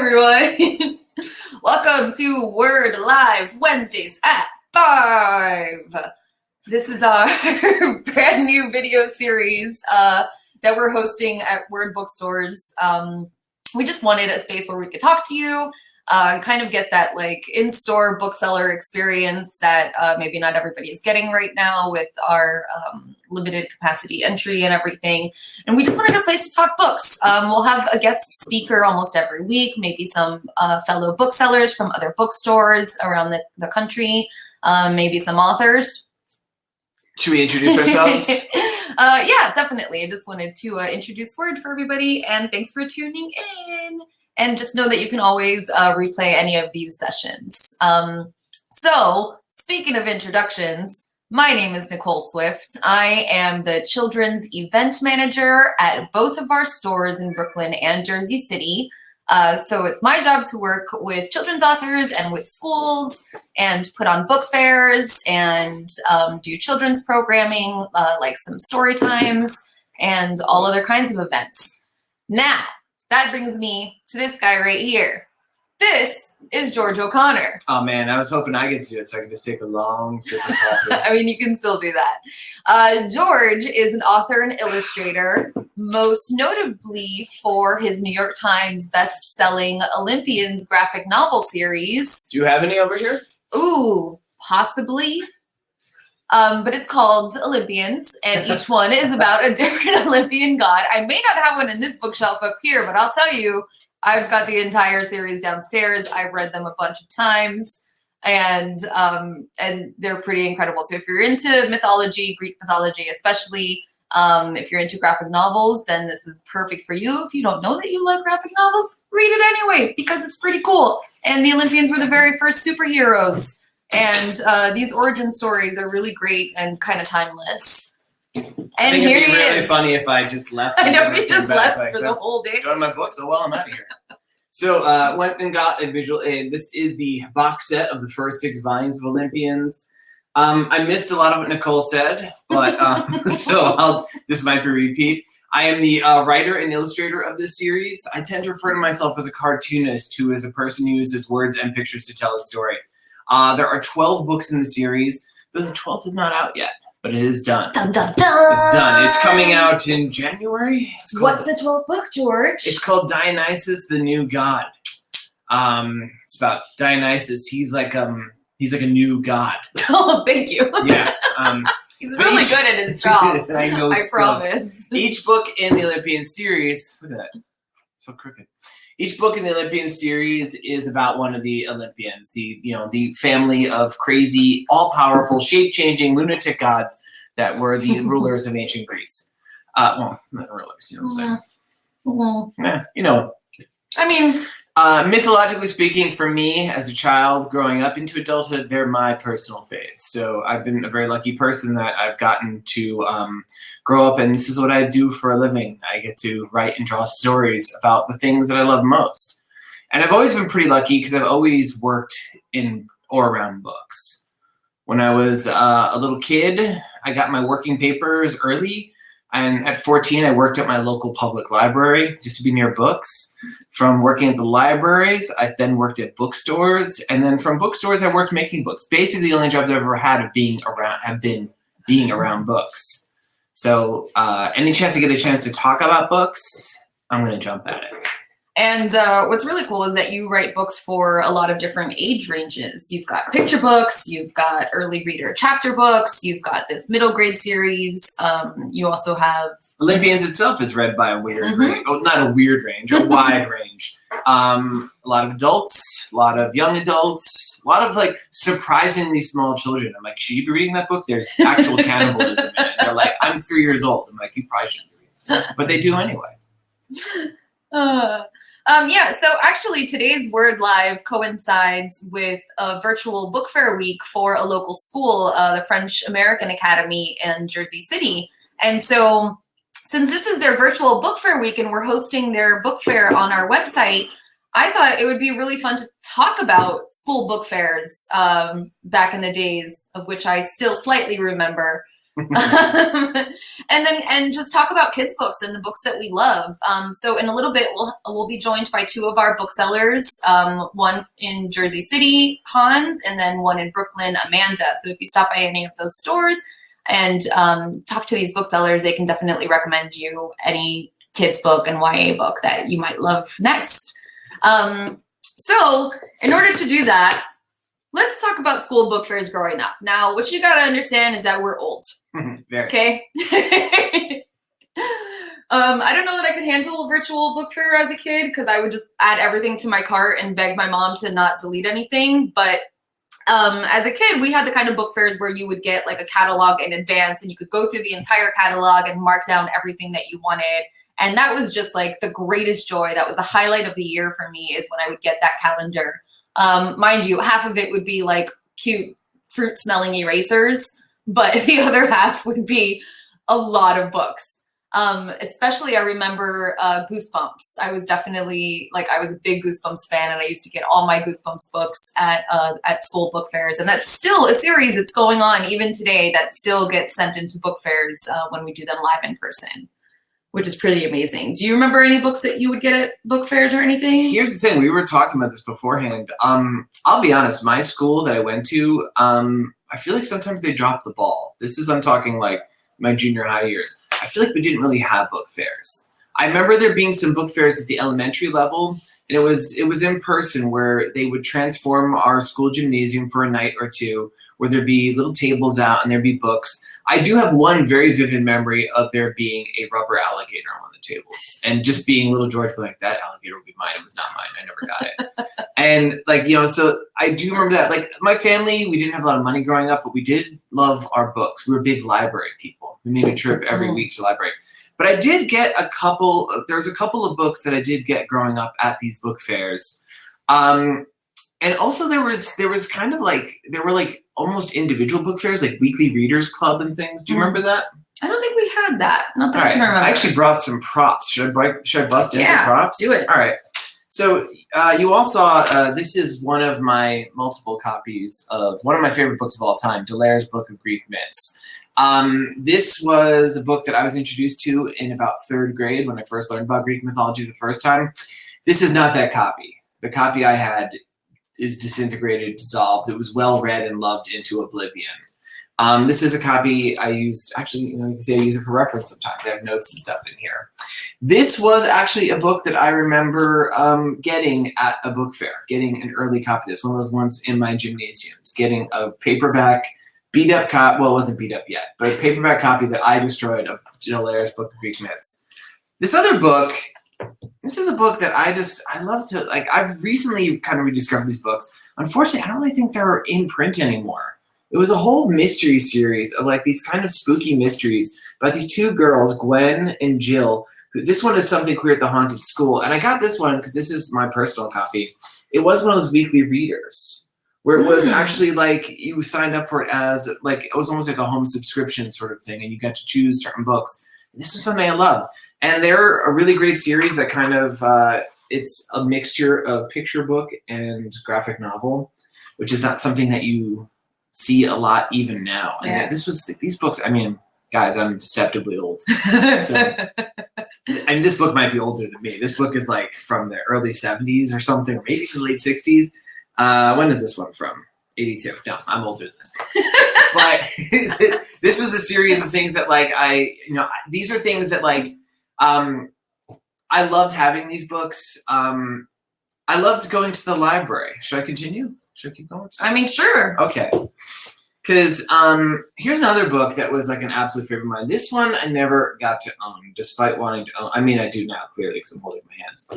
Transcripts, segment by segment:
everyone. Welcome to Word Live Wednesdays at 5. This is our brand new video series that we're hosting at Word Bookstores. We just wanted a space where we could talk to you, kind of get that like in-store bookseller experience that maybe not everybody is getting right now with our limited capacity entry and everything. And we just wanted a place to talk books. We'll have a guest speaker almost every week, maybe some fellow booksellers from other bookstores around the country, maybe some authors. Should we introduce ourselves? Yeah, definitely. I just wanted to introduce Word for everybody, and thanks for tuning in. And just know that you can always replay any of these sessions. So speaking of introductions, my name is Nicole Swift. I am the children's event manager at both of our stores in Brooklyn and Jersey City. So it's my job to work with children's authors and with schools and put on book fairs and do children's programming, like some story times and all other kinds of events. Now, that brings me to this guy right here. This is George O'Connor. Oh man, I was hoping I get to do it so I can just take a long sip of coffee. I mean, you can still do that. George is an author and illustrator, most notably for his New York Times best-selling Olympians graphic novel series. Do you have any over here? Ooh, possibly. But it's called Olympians, and each one is about a different Olympian god. I may not have one in this bookshelf up here, but I'll tell you, I've got the entire series downstairs. I've read them a bunch of times, and they're pretty incredible. So if you're into mythology, Greek mythology especially, if you're into graphic novels, then this is perfect for you. If you don't know that you like graphic novels, read it anyway, because it's pretty cool. And the Olympians were the very first superheroes. And these origin stories are really great and kind of timeless. And I think here it'd be he really is. funny if I just left. I know, and we never just came back, left like, for the whole day. Join my books. Oh well, I'm out of here. So went and got a visual aid. This is the box set of the first 6 volumes of Olympians. I missed a lot of what Nicole said, but this might be a repeat. I am the writer and illustrator of this series. I tend to refer to myself as a cartoonist who is a person who uses words and pictures to tell a story. There are 12 books in the series, though the 12th is not out yet, but it is done. Dun, dun, dun. It's done. It's coming out in January. What's the 12th book, George? It's called Dionysus the New God. It's about Dionysus. He's like a new god. Oh, thank you. Yeah. He's really good at his job. I know. I promise. Each book in the Olympian series, look at that, it's so crooked. Each book in the Olympian series is about one of the Olympians, the family of crazy, all-powerful, shape-changing, lunatic gods that were the rulers of ancient Greece. Well, not rulers, you know what I'm saying? Mm-hmm. Yeah, you know. I mean, mythologically speaking, for me as a child growing up into adulthood, they're my personal faves. So I've been a very lucky person that I've gotten to grow up, and this is what I do for a living. I get to write and draw stories about the things that I love most. And I've always been pretty lucky because I've always worked in or around books. When I was a little kid, I got my working papers early. And at 14, I worked at my local public library just to be near books. From working at the libraries, I then worked at bookstores. And then from bookstores, I worked making books. Basically, the only jobs I've ever had have been being around books. So any chance I get a chance to talk about books, I'm going to jump at it. And what's really cool is that you write books for a lot of different age ranges. You've got picture books, you've got early reader chapter books, you've got this middle grade series. You also have... Olympians itself is read by a weird range. Oh, not a weird range, a wide range. A lot of adults, a lot of young adults, a lot of like surprisingly small children. I'm like, should you be reading that book? There's actual cannibalism in it. They're like, I'm 3 years old. I'm like, you probably shouldn't be reading this. But they do anyway. Yeah, so actually today's Word Live coincides with a virtual book fair week for a local school, the French American Academy in Jersey City. And so since this is their virtual book fair week and we're hosting their book fair on our website, I thought it would be really fun to talk about school book fairs back in the days, of which I still slightly remember. And just talk about kids books and the books that we love. So in a little bit, we'll be joined by two of our booksellers, one in Jersey City, Hans, and then one in Brooklyn, Amanda. So if you stop by any of those stores and talk to these booksellers, they can definitely recommend you any kids book and YA book that you might love next. So in order to do that, let's talk about school book fairs growing up. Now, what you gotta understand is that we're old. Okay. I don't know that I could handle a virtual book fair as a kid because I would just add everything to my cart and beg my mom to not delete anything. But as a kid, we had the kind of book fairs where you would get like a catalog in advance and you could go through the entire catalog and mark down everything that you wanted. And that was just like the greatest joy. That was the highlight of the year for me, is when I would get that calendar. Mind you, half of it would be like cute fruit smelling erasers, but the other half would be a lot of books. Especially I remember Goosebumps. I was definitely I was a big Goosebumps fan, and I used to get all my Goosebumps books at school book fairs. And that's still a series that's going on even today that still gets sent into book fairs when we do them live in person, which is pretty amazing. Do you remember any books that you would get at book fairs or anything? Here's the thing. We were talking about this beforehand. I'll be honest. My school that I went to, I feel like sometimes they dropped the ball. I'm talking like my junior high years. I feel like we didn't really have book fairs. I remember there being some book fairs at the elementary level, and it was in person, where they would transform our school gymnasium for a night or two, where there'd be little tables out and there'd be books. I do have one very vivid memory of there being a rubber alligator on the tables, and just being little George being like, that alligator would be mine. It was not mine. I never got it. And so I do remember that. Like, my family, we didn't have a lot of money growing up, but we did love our books. We were big library people. We made a trip every week to the library. But I did get there's a couple of books that I did get growing up at these book fairs. And also there was kind of there were almost individual book fairs, like weekly readers club and things. Do you remember that? I don't think we had that. Not that I can remember. I actually brought some props. Should I bust into props? Do it. All right. So you all saw, this is one of my multiple copies of one of my favorite books of all time, Delaire's Book of Greek Myths. This was a book that I was introduced to in about 3rd grade when I first learned about Greek mythology the first time. This is not that copy. The copy I had is disintegrated, dissolved. It was well read and loved into oblivion. This is a copy I used, actually, you can say I use it for reference sometimes. I have notes and stuff in here. This was actually a book that I remember getting at a book fair, getting an early copy of this, one of those ones in my gymnasiums, getting a paperback, beat up copy, well, it wasn't beat up yet, but a paperback copy that I destroyed of Delaire's Book of Greek Myths. This other book, this is a book that I love to, I've recently kind of rediscovered these books. Unfortunately, I don't really think they're in print anymore. It was a whole mystery series of these kind of spooky mysteries about these two girls, Gwen and Jill. This one is Something Queer at the Haunted School. And I got this one because this is my personal copy. It was one of those weekly readers where it was actually you signed up for it as it was almost like a home subscription sort of thing, and you got to choose certain books. This was something I loved. And they're a really great series that kind of, it's a mixture of picture book and graphic novel, which is not something that you see a lot even now. And Yeah. These books, I mean, guys, I'm deceptively old. So, this book might be older than me. This book is from the early 70s or something, or maybe the late 60s. When is this one from? 82. No, I'm older than this book. But this was a series of things that these are things that I loved having these books. I loved going to the library. Should I continue? Should I keep going? I mean, sure. Okay. Because here's another book that was an absolute favorite of mine. This one I never got to own, despite wanting to own. I mean, I do now, clearly, because I'm holding my hands.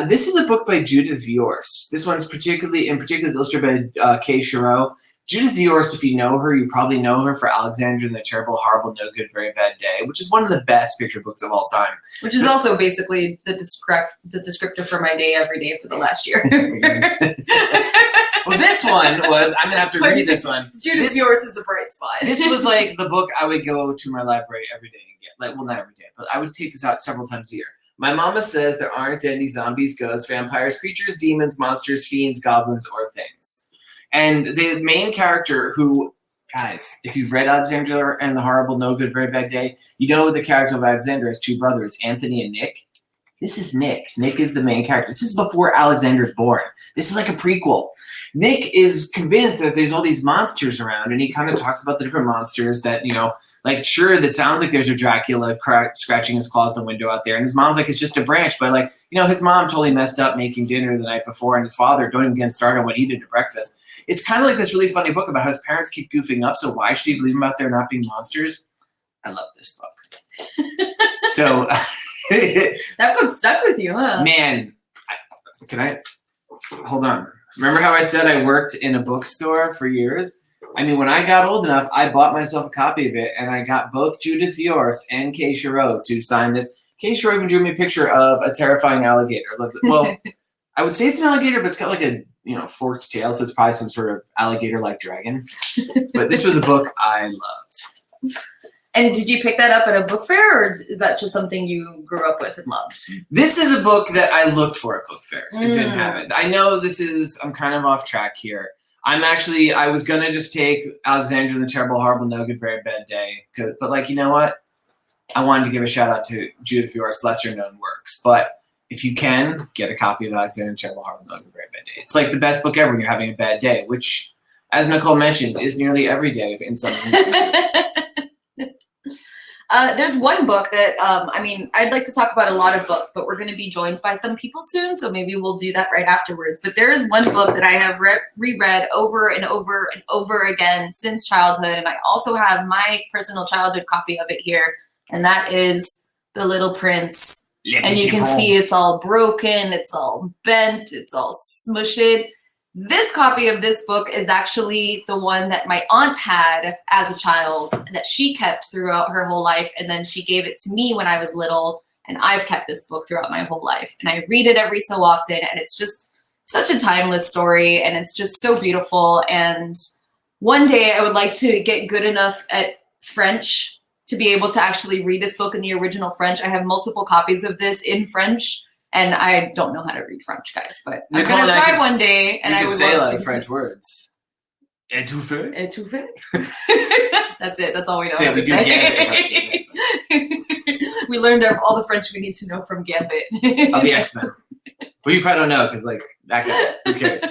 This is a book by Judith Viorst. This one's particularly illustrated by Kay Shiro. Judith Viorst, if you know her, you probably know her for Alexander and the Terrible, Horrible, No Good, Very Bad Day, which is one of the best picture books of all time. Which is also basically the descriptor for my day every day for the last year. Well, this one was, I'm going to have to read this one. Judith Viorst is a bright spot. This was the book I would go to my library every day and get. Well, not every day, but I would take this out several times a year. My mama says there aren't any zombies, ghosts, vampires, creatures, demons, monsters, fiends, goblins, or things. And the main character, who Guys, if you've read Alexander and the Horrible, No Good, Very Bad Day, you know the character of Alexander has two brothers, Anthony and Nick. This is Nick. Nick is the main character. This is before Alexander's born. This is like a prequel. Nick is convinced that there's all these monsters around, and he kind of talks about the different monsters that, you know, like, sure, that sounds like there's a Dracula scratching his claws in the window out there. And his mom's like, it's just a branch. But, like, you know, his mom totally messed up making dinner the night before, and his father, don't even get him started on what he did to breakfast. It's kind of like this really funny book about how his parents keep goofing up, so why should he believe him out there not being monsters? I love this book. So that book stuck with you, huh? Man, can I hold on? Remember how I said I worked in a bookstore for years? I mean, when I got old enough, I bought myself a copy of it, and I got both Judith Viorst and Kay Shiro to sign this. Kay Shiro even drew me a picture of a terrifying alligator. Well, I would say it's an alligator, but it's got like a, you know, forked tail, so it's probably some sort of alligator-like dragon. But this was a book I loved. And did you pick that up at a book fair, or is that just something you grew up with and loved? This is a book that I looked for at book fairs. I didn't have it. I know I'm kind of off track here. I was going to just take Alexander and the Terrible, Horrible, No Good, Very Bad Day. But, like, you know what? I wanted to give a shout out to Judith Viorst's lesser known works. But if you can, get a copy of Alexander and the Terrible, Horrible, No Good, Very Bad Day. It's like the best book ever when you're having a bad day, which, as Nicole mentioned, is nearly every day in some instances. There's one book that, I'd like to talk about a lot of books, but we're going to be joined by some people soon, so maybe we'll do that right afterwards. But there is one book that I have reread over and over and over again since childhood, and I also have my personal childhood copy of it here, and that is The Little Prince. And you can see it's all broken, it's all bent, it's all smushed. This copy of this book is actually the one that my aunt had as a child that she kept throughout her whole life. And then she gave it to me when I was little. And I've kept this book throughout my whole life. And I read it every so often. And it's just such a timeless story. And it's just so beautiful. And one day I would like to get good enough at French to be able to actually read this book in the original French. I have multiple copies of this in French. And I don't know how to read French, guys, but I'm going to try one day. And I would say a lot love of to. French words. Étouffé. Étouffé. That's it. That's all we know. How to say. We learned all the French we need to know from Gambit. Of the X-Men. Well, you probably don't know because, like, that guy. Who cares?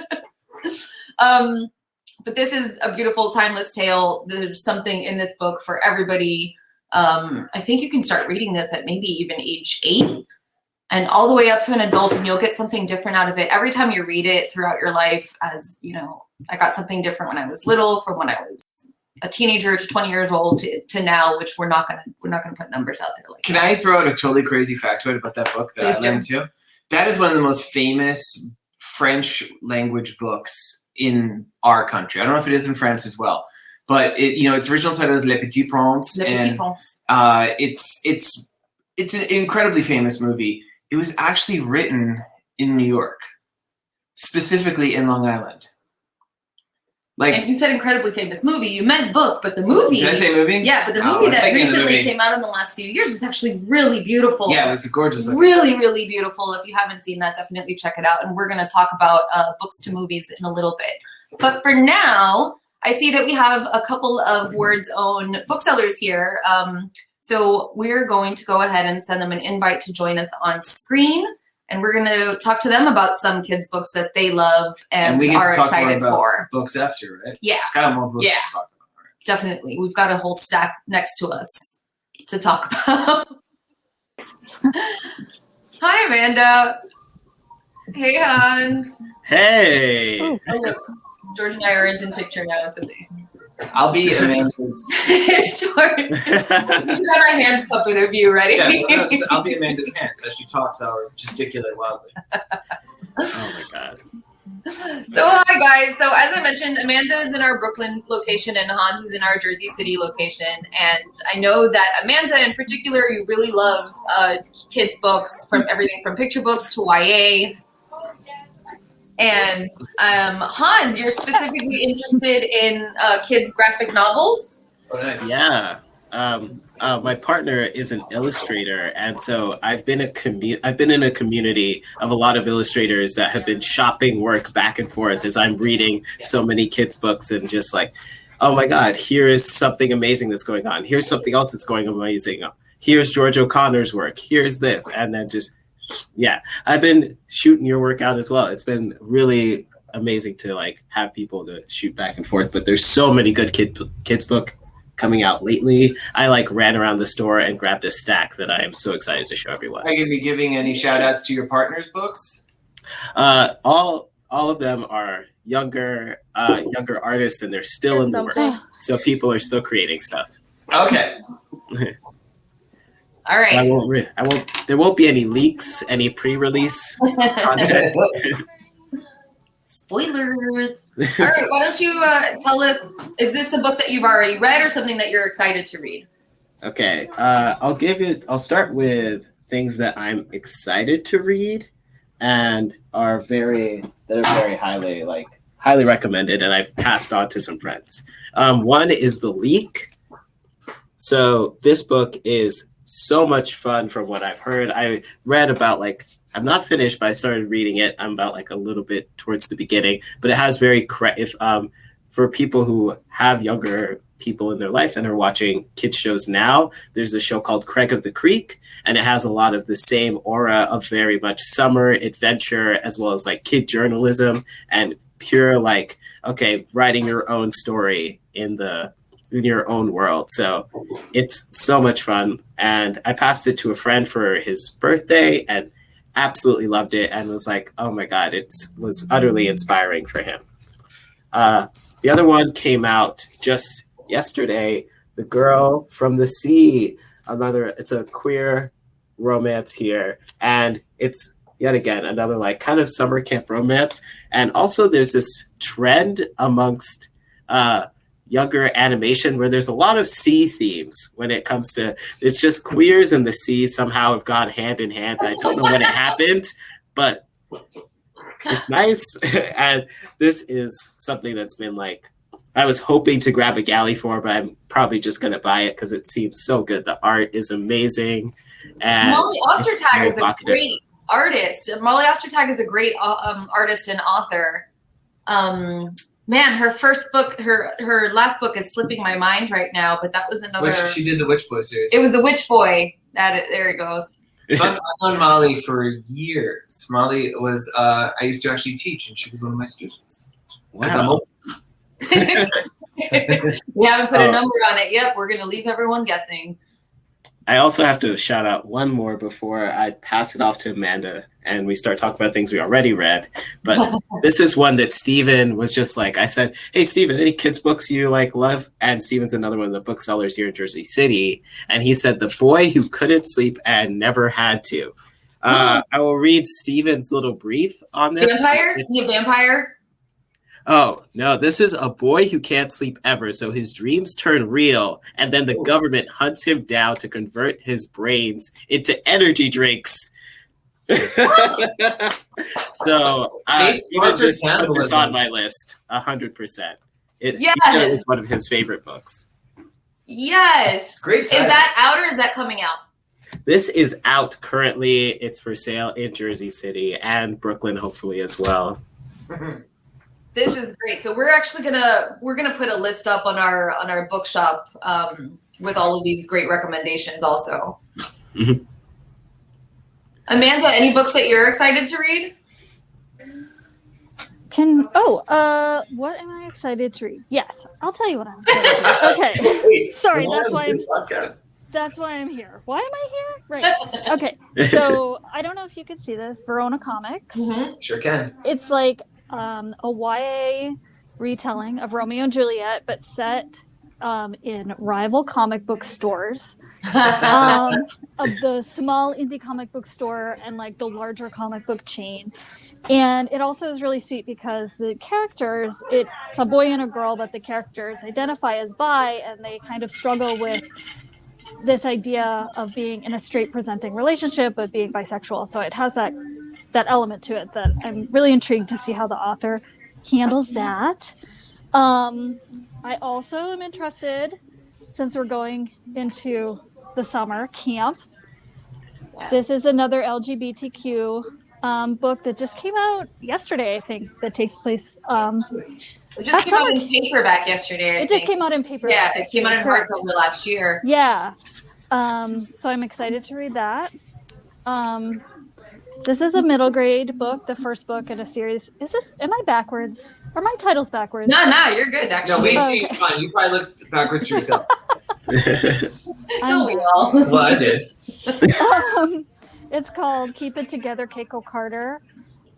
But this is a beautiful, timeless tale. There's something in this book for everybody. I think you can start reading this at maybe even age 8. And all the way up to an adult, and you'll get something different out of it every time you read it throughout your life. As you know, I got something different when I was little, from when I was a teenager to 20 years old to now, which we're not gonna put numbers out there. Like, can I throw out a totally crazy factoid about that book that I learned too? That is one of the most famous French language books in our country. I don't know if it is in France as well, but its original title is Les Petits Princes. Les Petits Princes. It's an incredibly famous movie. It was actually written in New York, specifically in Long Island. Like, and you said incredibly famous movie. You meant book, but the movie. Did I say movie? Yeah, but the movie that recently came out in the last few years was actually really beautiful. Yeah, it was gorgeous. Really, really beautiful. If you haven't seen that, definitely check it out. And we're going to talk about books to movies in a little bit. But for now, I see that we have a couple of Word's own booksellers here. So we're going to go ahead and send them an invite to join us on screen. And we're going to talk to them about some kids' books that they love and we get are to talk excited more about for. Books after, right? Yeah. It's got more books to talk about. Right? Definitely. We've got a whole stack next to us to talk about. Hi, Amanda. Hey, Hans. Hey. Oh, look. George and I are in picture now. It's okay. I'll be Amanda's. George. We should have our hand puppet of you ready. Yeah, I'll be Amanda's hands. As she talks, I'll gesticulate wildly. Oh my God. So hi guys. So as I mentioned, Amanda is in our Brooklyn location and Hans is in our Jersey City location. And I know that Amanda in particular, you really love kids books, from everything from picture books to YA. And Hans, you're specifically interested in kids' graphic novels? Oh, nice. Yeah. My partner is an illustrator, and so I've been in a community of a lot of illustrators that have been shopping work back and forth as I'm reading so many kids' books and just like, oh my God, here is something amazing that's going on. Here's something else that's going amazing. Here's George O'Connor's work. Here's this. And then just, yeah, I've been shooting your work out as well. It's been really amazing to like have people to shoot back and forth, but there's so many good kids book coming out lately. I like ran around the store and grabbed a stack that I am so excited to show everyone. Are you going to be giving any shout outs to your partner's books? All of them are younger artists, and they're still in the works. So people are still creating stuff. Okay. All right. So there won't be any leaks, any pre-release content. Spoilers. All right, why don't you tell us, is this a book that you've already read or something that you're excited to read? Okay, I'll start with things that I'm excited to read and are very highly recommended, and I've passed on to some friends. One is The Leak. So this book is so much fun from what I've heard. I read about I'm not finished, but I started reading it. I'm about a little bit towards the beginning, but it has for people who have younger people in their life and are watching kids shows now, there's a show called Craig of the Creek, and it has a lot of the same aura of very much summer adventure, as well as kid journalism and pure writing your own story in your own world. So it's so much fun. And I passed it to a friend for his birthday and absolutely loved it and was like, oh my God, it was utterly inspiring for him. The other one came out just yesterday, The Girl from the Sea. It's a queer romance here. And it's yet again, another kind of summer camp romance. And also there's this trend amongst younger animation where there's a lot of sea themes when it comes to, it's just queers and the sea somehow have gone hand in hand. I don't know when it happened, but it's nice. And this is something that's been I was hoping to grab a galley for, but I'm probably just going to buy it because it seems so good. The art is amazing. And Molly Ostertag is a great artist. Molly Ostertag is a great artist and author. Man, her first book, her last book is slipping my mind right now, but that was another. She did the Witch Boy series. It was the Witch Boy. There it goes. I've known Molly for years. Molly was, I used to actually teach, and she was one of my students. Wow. We haven't put a number on it yet. We're going to leave everyone guessing. I also have to shout out one more before I pass it off to Amanda and we start talking about things we already read. But this is one that Steven was just I said, hey, Steven, any kids books you love? And Steven's another one of the booksellers here in Jersey City. And he said, The Boy Who Couldn't Sleep and Never Had to. I will read Steven's little brief on this. Vampire? Is he a vampire? Oh, no, this is a boy who can't sleep ever, so his dreams turn real, and then the government hunts him down to convert his brains into energy drinks. So, Steven just put this on my list, 100%. He said it was one of his favorite books. Yes. Great title. Is that out or is that coming out? This is out currently. It's for sale in Jersey City and Brooklyn, hopefully, as well. This is great. So we're actually gonna put a list up on our bookshop with all of these great recommendations also. Mm-hmm. Amanda, any books that you're excited to read? What am I excited to read? Yes, I'll tell you what I'm excited to read. Okay. Sorry, that's why I'm here. Why am I here? Right. Okay. So I don't know if you could see this, Verona Comics. Mm-hmm. Sure can. It's a YA retelling of Romeo and Juliet, but set in rival comic book stores of the small indie comic book store and the larger comic book chain. And it also is really sweet because the characters, it's a boy and a girl, but the characters identify as bi, and they kind of struggle with this idea of being in a straight presenting relationship but being bisexual. So it has that element to it that I'm really intrigued to see how the author handles that. I also am interested, since we're going into the summer camp, this is another LGBTQ book that just came out yesterday, I think, that takes place. It just came out in paperback yesterday. It just came out in paperback. Yeah, it came out in hardcover last year. Yeah. So I'm excited to read that. This is a middle grade book, the first book in a series. Am I backwards? Are my titles backwards? No, you're good, actually. No, we see you fine. You probably look backwards to yourself. Don't we all? Well, I did. It's called Keep It Together, Keiko Carter.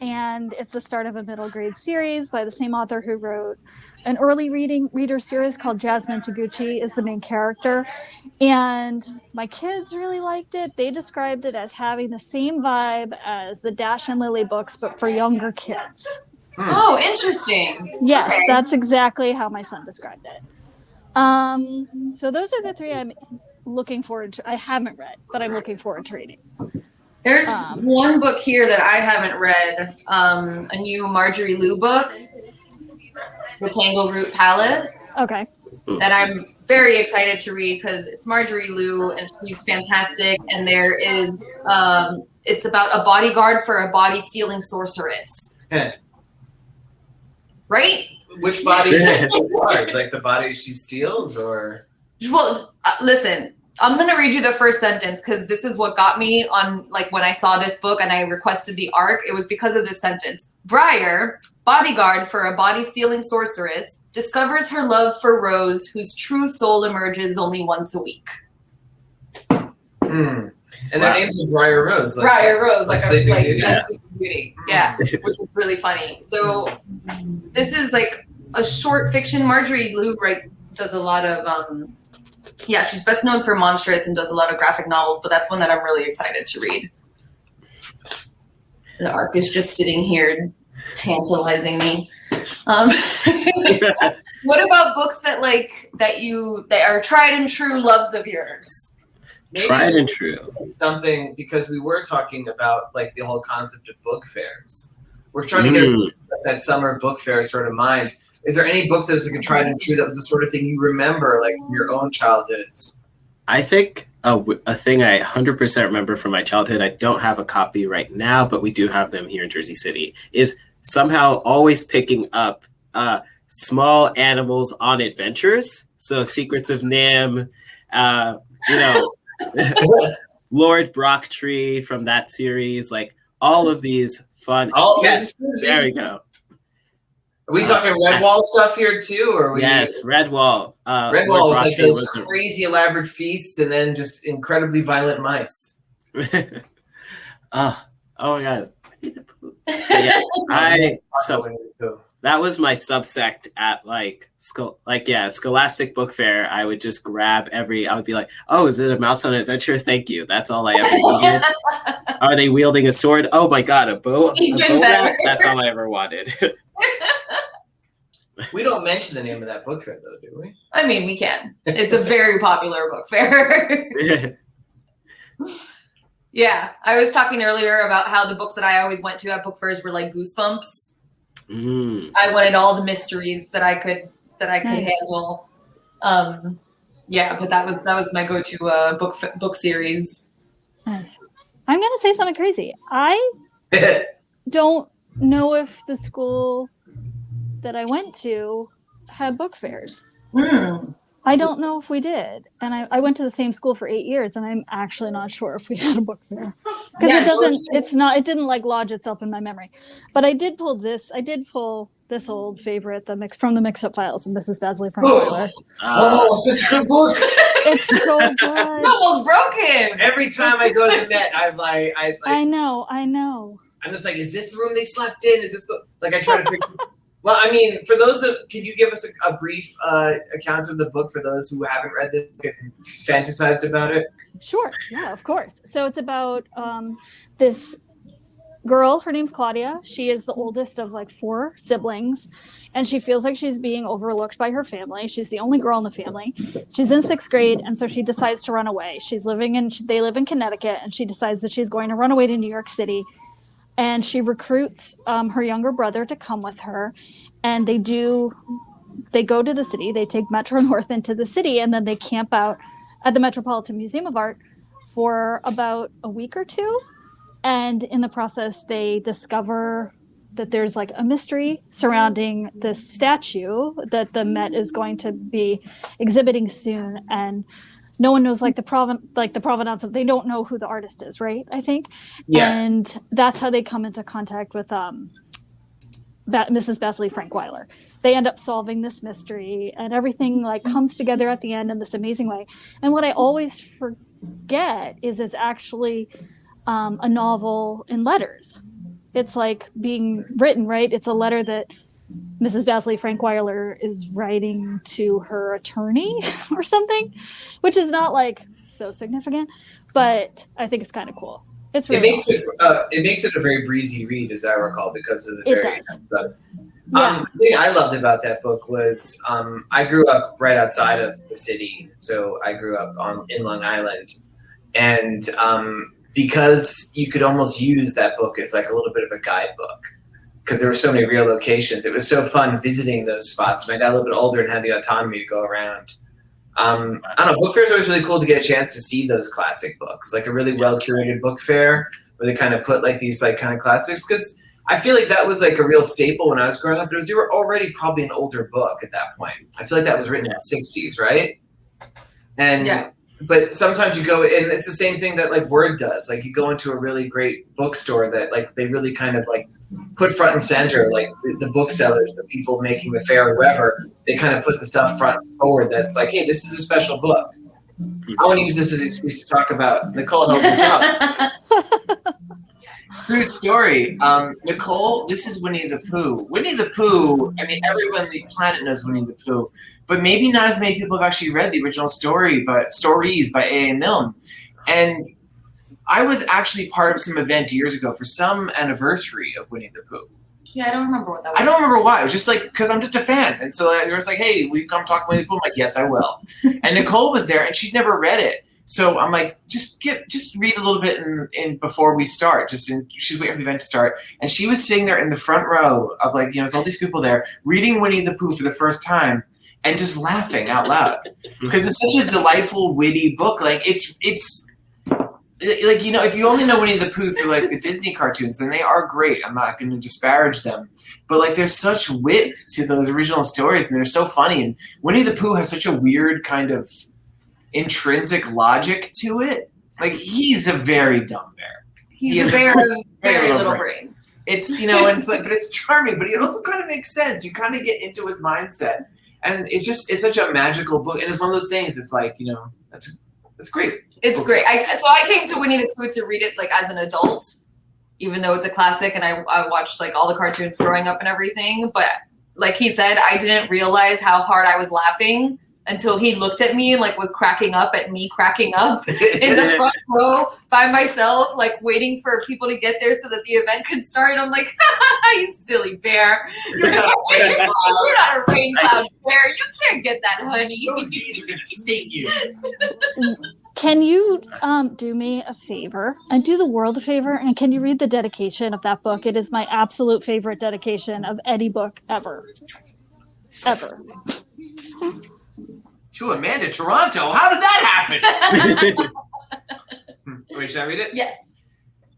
And it's the start of a middle grade series by the same author who wrote an early reader series called Jasmine Taguchi is the main character. And my kids really liked it. They described it as having the same vibe as the Dash and Lily books, but for younger kids. Oh, interesting. Yes, Okay. that's exactly how my son described it. So those are the three I'm looking forward to. I haven't read, but I'm looking forward to reading. There's one book here that I haven't read, a new Marjorie Liu book, The Tangleroot Palace, Okay. that I'm very excited to read because it's Marjorie Liu and she's fantastic. And there is, it's about a bodyguard for a body-stealing sorceress. Right? Which body is so hard? Like the body she steals, or? Well, listen, I'm going to read you the first sentence because this is what got me on, like, when I saw this book and I requested the arc, it was because of this sentence. Briar, bodyguard for a body-stealing sorceress, discovers her love for Rose, whose true soul emerges only once a week. And their names are Briar Rose. Like Briar Rose, like Sleeping Beauty. Sleeping Beauty. Yeah, which is really funny. So this is like a short fiction. Marjorie Liu does a lot of, she's best known for Monstrous and does a lot of graphic novels, but that's one that I'm really excited to read. The arc is just sitting here tantalizing me. What about books that are tried and true loves of yours? Maybe Tried and true. Something, because we were talking about like the whole concept of book fairs. We're trying to get that summer book fair sort of mind. Is there any books that is like a tried and true that was the sort of thing you remember, like from your own childhoods? I think a thing I 100% remember from my childhood, I don't have a copy right now, but we do have them here in Jersey City, is somehow always picking up small animals on adventures. So Secrets of Nim, Lord Brocktree from that series, like all of these fun. Oh, yes, there we go. Are we talking Redwall stuff here too, or are we? Yes, Redwall. Redwall was like those crazy elaborate feasts, and then just incredibly violent mice. Oh my god! Yeah, that was my subsect at Scholastic Book Fair. I would just grab I would be like, oh, is it a mouse on an adventure? Thank you. That's all I ever needed. Are they wielding a sword? Oh my god, a bow rack? That's all I ever wanted. We don't mention the name of that book fair though, do we? I mean, we can. It's a very popular book fair. Yeah, I was talking earlier about how the books that I always went to at book fairs were like Goosebumps. I wanted all the mysteries that I could handle. But that was my go-to book series. Nice. I'm gonna say something crazy. I don't know if the school that I went to had book fairs. I don't know if we did. And I went to the same school for 8 years, and I'm actually not sure if we had a book fair. Because it didn't like lodge itself in my memory. But I did pull this old favorite, from the Mixed Up Files of Mrs. Basley from Tyler. Such a good book. It's so good. You almost broke him. Every time I go to the net, I'm like, I know. I'm just like, is this the room they slept in? Is this I try to picture. Well, I mean, for those can you give us a brief account of the book for those who haven't read this book and fantasized about it? Sure. Yeah, of course. So it's about this girl. Her name's Claudia. She is the oldest of 4 siblings, and she feels like she's being overlooked by her family. She's the only girl in the family. She's in 6th grade, and so she decides to run away. They live in Connecticut, and she decides that she's going to run away to New York City. And she recruits her younger brother to come with her. And they go to the city. They take Metro North into the city, and then they camp out at the Metropolitan Museum of Art for about a week or 2. And in the process, they discover that there's like a mystery surrounding this statue that the Met is going to be exhibiting soon, and no one knows like the provenance of. They don't know who the artist is, right? I think, and that's how they come into contact with Mrs. Basley Frankweiler. They end up solving this mystery, and everything like comes together at the end in this amazing way. And what I always forget is it's actually a novel in letters. It's like being written, right? It's a letter that Mrs. Basley Frankweiler is writing to her attorney or something, which is not like so significant, but I think it's kind of cool. It's really it makes it a very breezy read, as I recall, because of the It very does. stuff. Yeah. The thing I loved about that book was I grew up right outside of the city, so I grew up in Long Island, and because you could almost use that book as like a little bit of a guidebook, because there were so many real locations. It was so fun visiting those spots. When I got a little bit older and had the autonomy to go around. I don't know, book fairs are always really cool to get a chance to see those classic books, like a really well curated book fair where they kind of put like these like kind of classics, because I feel like that was like a real staple when I was growing up. But you were already probably an older book at that point. I feel like that was written in the 60s, right? And but sometimes you go, and it's the same thing that like Word does. Like you go into a really great bookstore that like they really kind of like put front and center, like the booksellers, the people making the fair, whoever, they kind of put the stuff front forward that's like, hey, this is a special book. I want to use this as an excuse to talk about. Nicole held this up. True story. Nicole, this is Winnie the Pooh. Winnie the Pooh, I mean, everyone on the planet knows Winnie the Pooh, but maybe not as many people have actually read the original stories by A.A. Milne. And I was actually part of some event years ago for some anniversary of Winnie the Pooh. Yeah, I don't remember what that was. I don't remember why. It was just like, because I'm just a fan. And so it was like, hey, will you come talk Winnie the Pooh? I'm like, yes, I will. And Nicole was there, and she'd never read it. So I'm like, just read a little bit in before we start. She's waiting for the event to start. And she was sitting there in the front row of like, there's all these people there reading Winnie the Pooh for the first time and just laughing out loud. Because it's such a delightful, witty book. Like it's like, if you only know Winnie the Pooh through like the Disney cartoons, then they are great. I'm not going to disparage them. But like there's such wit to those original stories, and they're so funny. And Winnie the Pooh has such a weird kind of intrinsic logic to it. Like he's a very dumb bear. He's a very, very little brain. It's and it's like, but it's charming, but it also kind of makes sense. You kind of get into his mindset, and it's such a magical book. And it's one of those things. It's like it's great. It's great. So I came to Winnie the Pooh to read it like as an adult, even though it's a classic, and I watched like all the cartoons growing up and everything. But like he said, I didn't realize how hard I was laughing until he looked at me and like was cracking up at me cracking up in the front row by myself, like waiting for people to get there so that the event could start. I'm like, you silly bear. You're not a rain cloud bear. You can't get that, honey. Those bees are going to sting you. Can you do me a favor and do the world a favor? And can you read the dedication of that book? It is my absolute favorite dedication of any book ever. Ever. To Amanda Toronto. How did that happen? Wait, should I read it? Yes.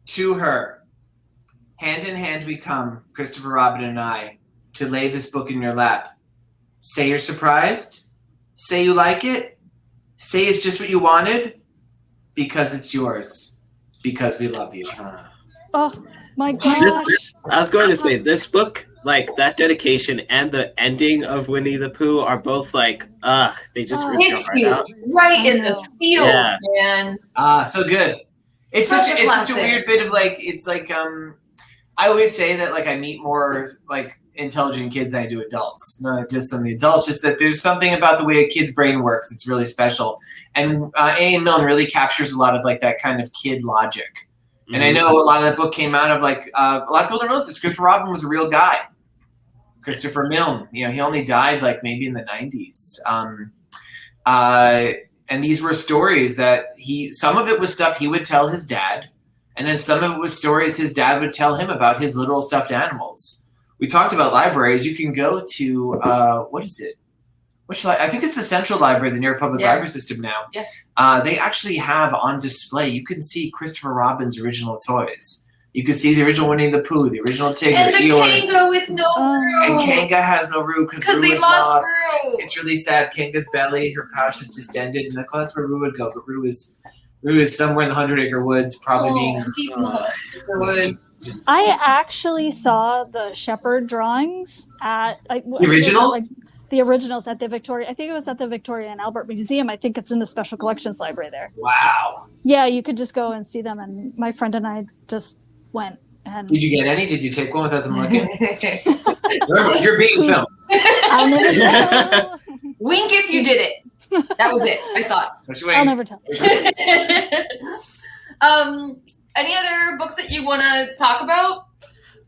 To her. Hand in hand we come, Christopher Robin and I, to lay this book in your lap. Say you're surprised. Say you like it. Say it's just what you wanted. Because it's yours. Because we love you. Oh my gosh. I was going to say, this book, like that dedication and the ending of Winnie the Pooh are both like, they just rip your Hits heart you out. right in the feels, Yeah. man. So good. It's such a weird bit of like, it's like, I always say that like I meet more like intelligent kids than I do adults. Not just some of the adults, just that there's something about the way a kid's brain works that's really special. And A.A. Milne really captures a lot of like that kind of kid logic. And I know a lot of that book came out of like, a lot of people don't realize this. Christopher Robin was a real guy. Christopher Milne, he only died like maybe in the 90s. And these were stories that some of it was stuff he would tell his dad. And then some of it was stories his dad would tell him about his literal stuffed animals. We talked about libraries. You can go to, what is it? which I think it's the Central Library, the New York Public Yeah. Library System now. Yeah. They actually have on display, you can see Christopher Robin's original toys. You can see the original Winnie the Pooh, the original Tigger, And the Eeyore. Kanga with no And room. Kanga has no Roo because Roo they is lost lost. Roo. It's really sad. Kanga's belly, her pouch is distended, and like, oh, that's where Roo would go. But Roo is somewhere in the 100-acre woods, probably being deep in the 100-acre woods. just I actually saw the shepherd drawings at the originals. the originals at the Victoria. I think it was at the Victoria and Albert Museum. I think it's in the Special Collections Library there. Wow. Yeah, you could just go and see them. And my friend and I just went. And Did you get any? Did you take one without them looking? Remember, you're being filmed. I'll never tell. Wink if you did it. That was it. I saw Don't you I'll wait. never tell. it. Any other books that you want to talk about?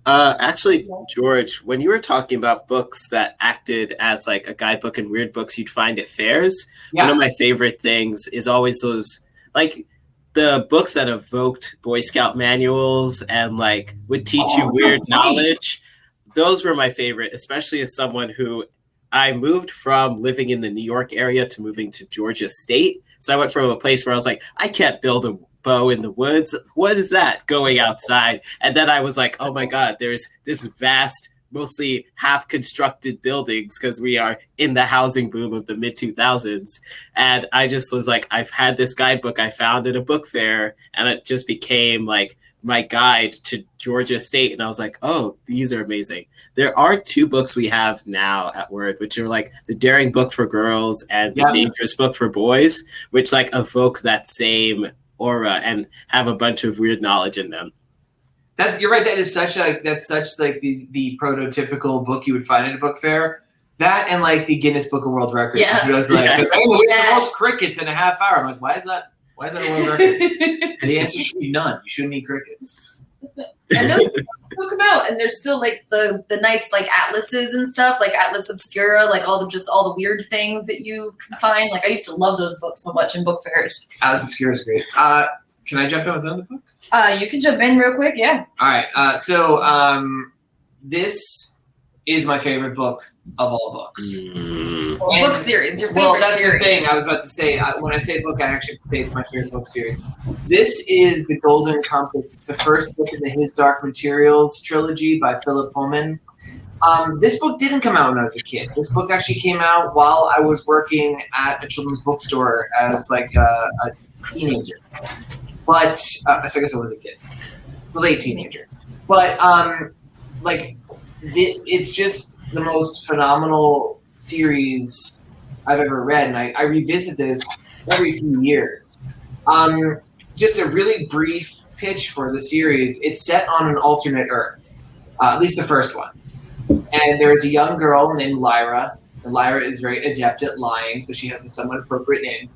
Actually, George, when you were talking about books that acted as like a guidebook and weird books you'd find at fairs, one of my favorite things is always those like the books that evoked Boy Scout manuals and like would teach you weird knowledge. Those were my favorite, especially as someone who I moved from living in the New York area to moving to Georgia State. So I went from a place where I was like, I can't build a bow in the woods. What is that going outside? And then I was like, oh my God, there's this vast, mostly half-constructed buildings because we are in the housing boom of the mid-2000s. And I just was like, I've had this guidebook I found at a book fair, and it just became like my guide to Georgia State. And I was like, oh, these are amazing. There are two books we have now at Word, which are like the Daring Book for Girls and the Dangerous Book for Boys, which like evoke that same aura and have a bunch of weird knowledge in them. You're right. That's such like the prototypical book you would find at a book fair. That and like the Guinness Book of World Records. Yes. Which was like, Yes. the most crickets in a half hour. I'm like, why is that a world record? The answer should be none. You shouldn't eat crickets. And those books come out, and there's still like the nice like atlases and stuff, like Atlas Obscura, like all the weird things that you can find. Like I used to love those books so much in book fairs. Atlas Obscura is great. Can I jump in with another book? You can jump in real quick, yeah. All right. So this is my favorite book of all books. Well, book series, your favorite Well, that's series. the thing. I was about to say, when I say book, I actually have to say it's my favorite book series. This is The Golden Compass. It's the first book in the His Dark Materials trilogy by Philip Pullman. This book didn't come out when I was a kid. This book actually came out while I was working at a children's bookstore as like a teenager. But, so I guess I was a kid. A late teenager. But, it's just the most phenomenal series I've ever read, and I revisit this every few years. Just a really brief pitch for the series. It's set on an alternate Earth, at least the first one. And there's a young girl named Lyra, and Lyra is very adept at lying, so she has a somewhat appropriate name.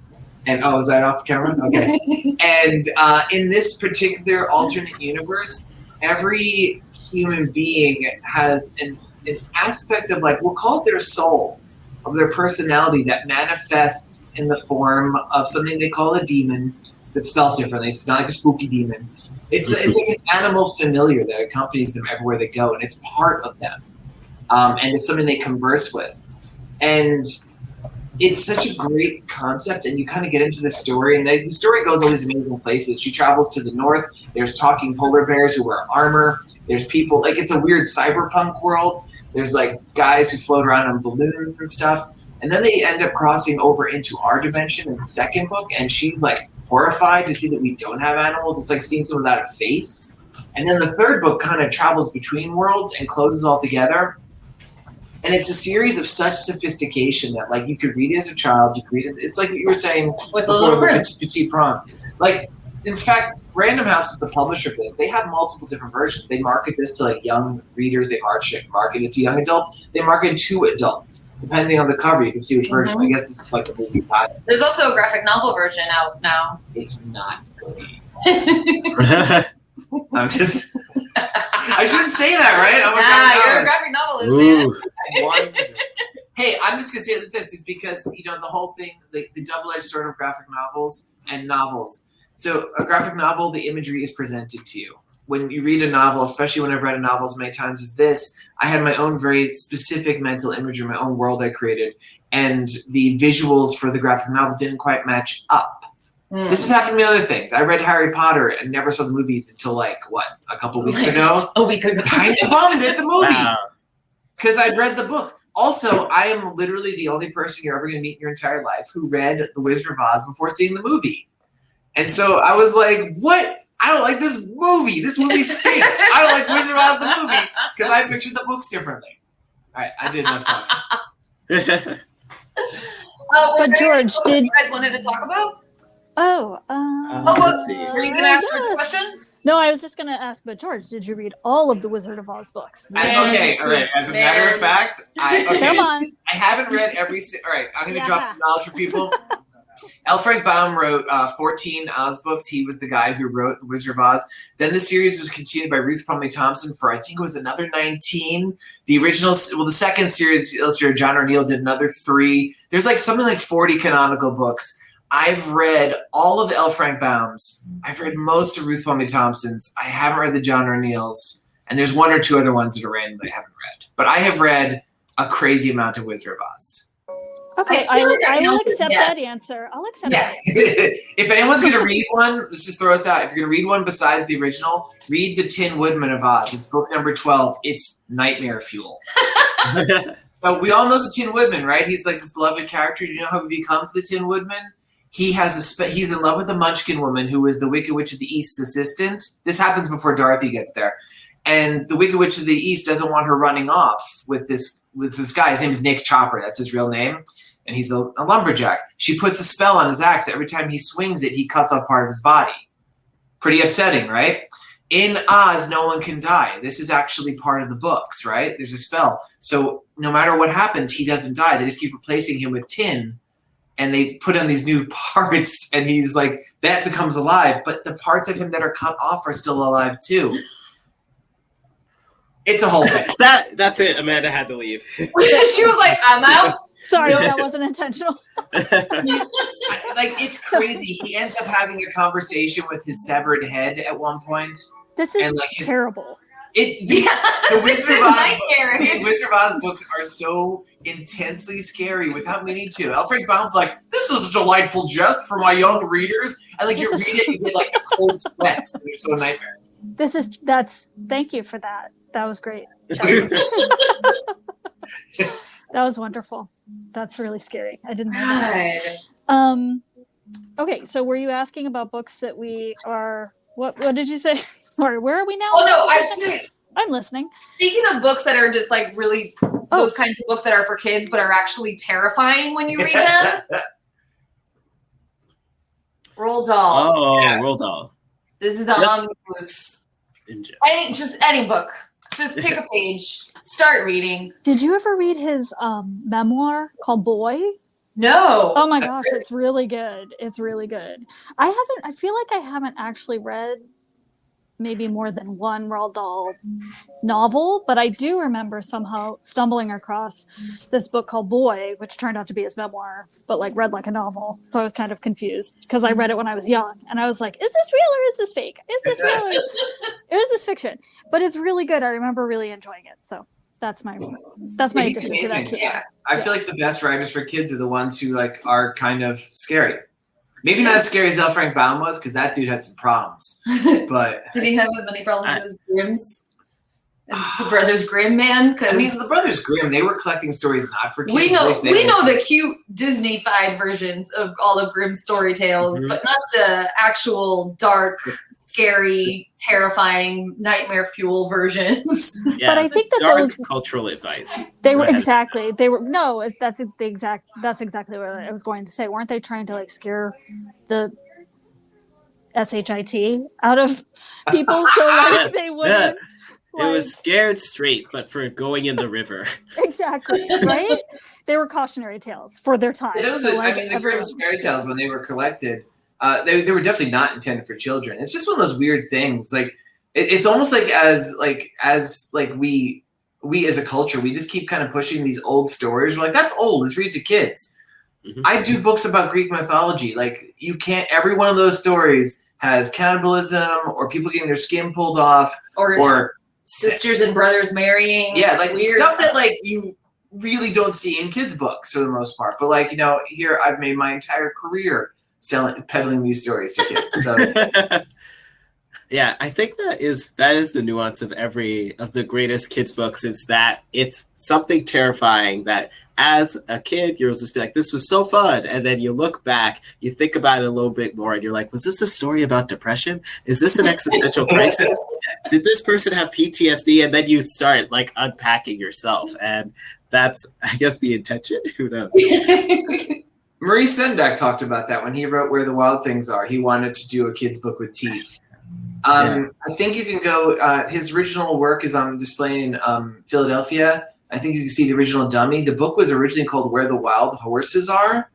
And is that off camera? Okay. And in this particular alternate universe, every human being has an aspect of like, we'll call it their soul, of their personality that manifests in the form of something they call a demon that's spelled differently. It's not like a spooky demon. It's like an animal familiar that accompanies them everywhere they go, and it's part of them. And it's something they converse with. And it's such a great concept, and you kind of get into the story, and the story goes all these amazing places. She travels to the north. There's talking polar bears who wear armor. There's people, like it's a weird cyberpunk world. There's like guys who float around on balloons and stuff. And then they end up crossing over into our dimension in the second book, and she's like horrified to see that we don't have animals. It's like seeing someone without a face. And then the third book kind of travels between worlds and closes all together. And it's a series of such sophistication that, like, you could read it as a child. You could read it. It's like what you were saying With a before, little the prince. Petit Prawns. Like, in fact, Random House is the publisher of this. They have multiple different versions. They market this to like young readers. They market it to young adults. They market it to adults. Depending on the cover, you can see which version. I guess this is like the movie title. There's also a graphic novel version out now. It's not good. I'm just. I shouldn't say that, right? I'm You're a graphic novelist, man. Wonderful. Hey, I'm just gonna say that this is because the whole thing, the double-edged sword of graphic novels and novels. So a graphic novel, the imagery is presented to you. When you read a novel, especially when I've read a novel as many times as this, I had my own very specific mental imagery, my own world I created. and the visuals for the graphic novel didn't quite match up. This has happened to me other things. I read Harry Potter and never saw the movies until like a couple weeks ago. A week ago. Kind of bummed at the movie because I'd read the books. Also, I am literally the only person you're ever going to meet in your entire life who read The Wizard of Oz before seeing the movie. And so I was like, what? I don't like this movie. This movie stinks. I don't like Wizard of Oz the movie because I pictured the books differently. All right, I did enough talking. But George, did you guys wanted to talk about? Let's see. Were you going to ask her a question? No, I was just going to ask, but George, did you read all of the Wizard of Oz books? Okay, all right. As a matter of fact, Come on. I haven't read every. All right, I'm going to drop some knowledge for people. L. Frank Baum wrote 14 Oz books. He was the guy who wrote The Wizard of Oz. Then the series was continued by Ruth Plumley Thompson for I think it was another 19. The original, the second series illustrator John O'Neill did another 3. There's like something like 40 canonical books. I've read all of L. Frank Baum's. I've read most of Ruth Plumley Thompson's. I haven't read the John O'Neill's. And there's 1 or 2 other ones that are random that I haven't read. But I have read a crazy amount of Wizard of Oz. Okay, I will accept that answer. I'll accept that. If anyone's going to read one, let's just throw us out. If you're going to read one besides the original, read The Tin Woodman of Oz. It's book number 12. It's nightmare fuel. So we all know the Tin Woodman, right? He's like this beloved character. Do you know how he becomes the Tin Woodman? He's in love with a Munchkin woman who is the Wicked Witch of the East's assistant. This happens before Dorothy gets there. And the Wicked Witch of the East doesn't want her running off with this guy. His name is Nick Chopper. That's his real name. And he's a lumberjack. She puts a spell on his axe. Every time he swings it, he cuts off part of his body. Pretty upsetting, right? In Oz, no one can die. This is actually part of the books, right? There's a spell. So no matter what happens, he doesn't die. They just keep replacing him with tin. And they put on these new parts. And he's like, that becomes alive. But the parts of him that are cut off are still alive too. It's a whole thing. That's it. Amanda had to leave. She was like, I'm out. Sorry, that wasn't intentional. It's crazy. He ends up having a conversation with his severed head at one point. This is terrible. The Wizard of Oz books are so intensely scary without meaning to. L. Frank Baum's like, this is a delightful jest for my young readers. And like you read it and you get like a cold sweat. They're so nightmare. Thank you for that. That was great. That was wonderful. That's really scary. I didn't know that. Okay, so were you asking about books that we are? What did you say? Sorry, where are we now? Oh no, actually, I'm listening. Speaking of books that are just like really those kinds of books that are for kids, but are actually terrifying when you read them. Roald Dahl. Oh, yeah. Roald Dahl. This is the omnibus. Any book. Just pick a page. Start reading. Did you ever read his memoir called Boy? No. Oh my gosh, it's really good. It's really good. I feel like I haven't actually read maybe more than one Roald Dahl novel, but I do remember somehow stumbling across this book called Boy, which turned out to be his memoir, but like read like a novel. So I was kind of confused because I read it when I was young and I was like, is this real or is this fake? Is this real or is this fiction? But it's really good. I remember really enjoying it. So that's my addition to that kid. Yeah. I feel like the best writers for kids are the ones who like are kind of scary. Maybe not as scary as L. Frank Baum was, because that dude had some problems. But did he have as many problems as Grimm's? The Brothers Grimm, man? I mean, the Brothers Grimm, they were collecting stories not for kids. We know the cute Disney-fied versions of all of Grimm's story tales, but not the actual dark, scary, terrifying, nightmare fuel versions. Yeah, but I think that those cultural advice. They were exactly. That's exactly what I was going to say. Weren't they trying to like scare the SHIT out of people so like they wouldn't? Yeah. It was scared straight, but for going in the river. Exactly, right? They were cautionary tales for their time. The Grimm's fairy tales, when they were collected, they were definitely not intended for children. It's just one of those weird things. Like it's almost like as we as a culture, we just keep kind of pushing these old stories. We're like, that's old. Let's read it to kids. Mm-hmm. I do books about Greek mythology. Like you can't. Every one of those stories has cannibalism or people getting their skin pulled off or sisters and brothers marrying. Yeah, like weird stuff that like really don't see in kids' books for the most part. But like, here I've made my entire career peddling these stories to kids. So yeah, I think that is the nuance of the greatest kids books, is that it's something terrifying that as a kid you'll just be like, this was so fun, and then you look back, you think about it a little bit more, and you're like, was this a story about depression? Is this an existential crisis? Did this person have PTSD? And then you start like unpacking yourself, and that's, I guess, the intention. Who knows? Maurice Sendak talked about that when he wrote Where the Wild Things Are. He wanted to do a kids book with teeth. I think you can go, his original work is on display in Philadelphia. I think you can see the original dummy. The book was originally called Where the Wild Horses Are.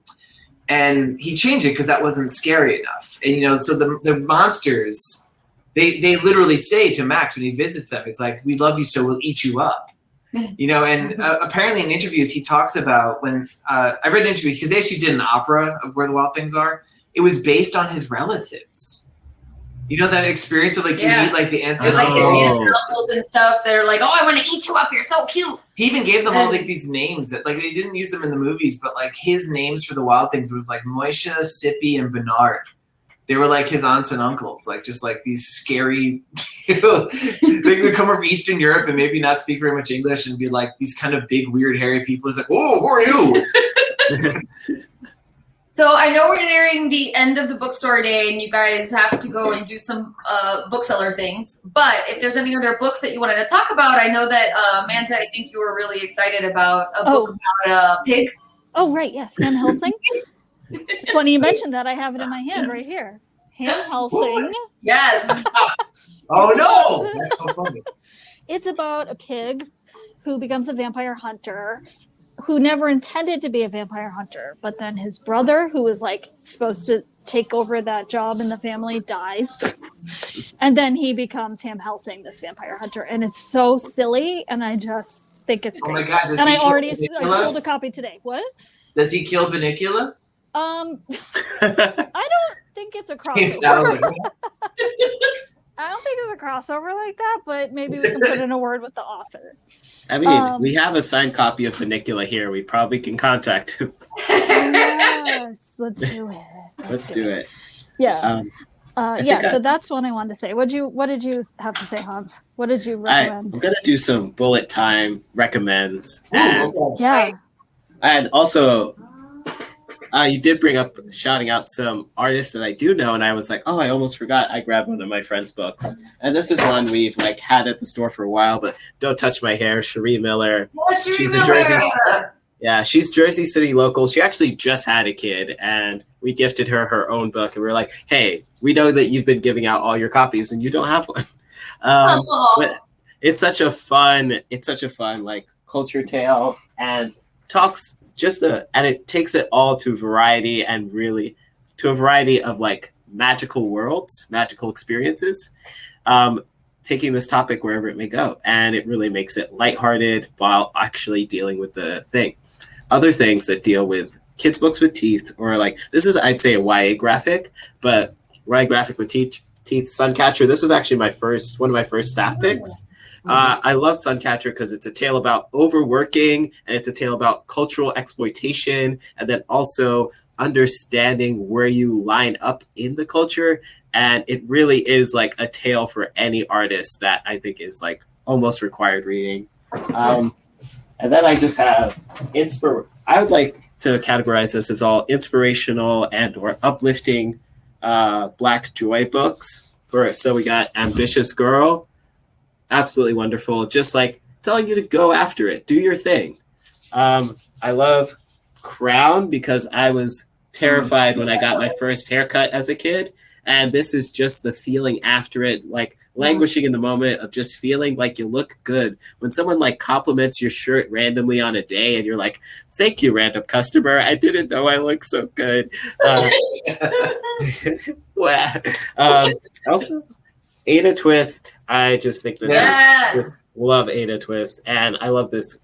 And he changed it because that wasn't scary enough. And, so the monsters, they literally say to Max when he visits them, it's like, we love you, so we'll eat you up. And apparently in interviews, he talks about when, I read an interview, because they actually did an opera of Where the Wild Things Are. It was based on his relatives. That experience of like, you meet like the aunts and like his uncles. uncles and stuff. They're like, oh, I want to eat you up. You're so cute. He even gave them all like these names that like they didn't use them in the movies, but like his names for the wild things was like Moisha, Sippy, and Bernard. They were like his aunts and uncles, like just like these scary, they would come from Eastern Europe and maybe not speak very much English and be like these kind of big, weird, hairy people. It's like, whoa, who are you? So I know we're nearing the end of the bookstore day and you guys have to go and do some bookseller things. But if there's any other books that you wanted to talk about, I know that Amanda, I think you were really excited about a book about a pig. Oh, right. Yes. Van Helsing. It's funny you mentioned that. I have it in my hand right here. Van Helsing. Yes. Oh, no. That's so funny. It's about a pig who becomes a vampire hunter, who never intended to be a vampire hunter, but then his brother, who was like supposed to take over that job in the family, dies, and then he becomes Van Helsing, this vampire hunter, and it's so silly, and I just think it's great. Oh my God! And I sold a copy today. What? Does he kill Bunnicula? I don't think it's a crossover. I don't think it's a crossover like that, but maybe we can put in a word with the author. I mean, we have a signed copy of Bunnicula here. We probably can contact him. Yes, let's do it. Let's do it. Yeah. So that's what I wanted to say. What did you have to say, Hans? What did you recommend? I'm gonna do some bullet time recommends. And also, you did bring up shouting out some artists that I do know, and I was like, oh, I almost forgot. I grabbed one of my friend's books, and this is one we've like had at the store for a while. But Don't Touch My Hair, Cherie Miller. She's a Jersey City local. She actually just had a kid, and we gifted her own book, and we were like, hey, we know that you've been giving out all your copies, and you don't have one. But it's such a fun like culture tale, and talks. And it takes it all to a variety of like magical worlds, magical experiences, taking this topic wherever it may go. And it really makes it lighthearted while actually dealing with the thing. Other things that deal with kids' books with teeth, or like, this is, I'd say, a YA graphic, but YA graphic with teeth, Suncatcher. This was actually one of my first staff picks. I love Suncatcher because it's a tale about overworking, and it's a tale about cultural exploitation, and then also understanding where you line up in the culture. And it really is like a tale for any artist that I think is like almost required reading. And then I just have I would like to categorize this as all inspirational and or uplifting Black joy books. So we got Ambitious Girl. Absolutely wonderful. Just like telling you to go after it, do your thing. I love Crown because I was terrified when I got my first haircut as a kid. And this is just the feeling after it, like languishing in the moment of just feeling like you look good. When someone like compliments your shirt randomly on a day and you're like, thank you, random customer. I didn't know I look so good. Also, Ada Twist. I just think this is love Ada Twist, and I love this